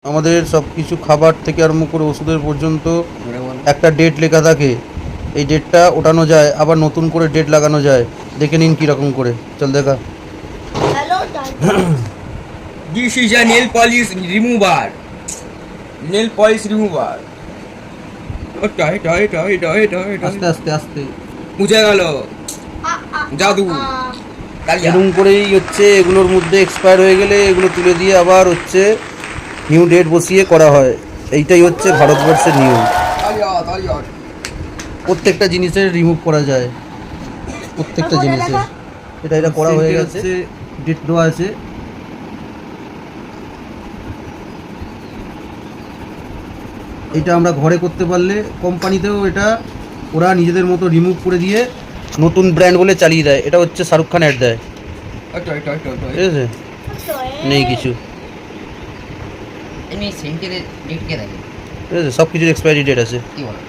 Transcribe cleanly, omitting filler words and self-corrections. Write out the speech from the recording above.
আমাদের সব কিছু খাবার থেকে আরম্ভ করে ওষুধের পর্যন্ত একটা ডেট লেখা থাকে। এই ডেটটা ওঠানো যায়, আবার নতুন করে ডেট লাগানো যায়। দেখে নিন কীরকম করে, চল দেখা। হ্যালো দাদা। This is a nail polish remover. Nail polish remover. আস্তে আস্তে আস্তে মুছে গেল জাদু। এরকম করেই হচ্ছে এগুলোর মধ্যে এক্সপায়ার হয়ে গেলে এগুলো তুলে দিয়ে আবার হচ্ছে নিউ ডেট বসিয়ে করা হয়। এইটাই হচ্ছে ভারতবর্ষের নিয়ম। প্রত্যেকটা জিনিসের রিমুভ করা যায়, প্রত্যেকটা জিনিসের। এটা করা হয়ে গেছে, ডেট দেওয়া আছে। এটা আমরা ঘরে করতে পারলে কোম্পানিতেও এটা ওরা নিজেদের মতো রিমুভ করে দিয়ে নতুন ব্র্যান্ড বলে চালিয়ে দেয়। এটা হচ্ছে শাহরুখ খান অ্যাড দেয়, ঠিক আছে? নেই কিছু, এমনি সেন্টারের ডেট কে থাকে? ঠিক আছে? সব কিছুর এক্সপায়ারি ডেট আছে। কি বলো?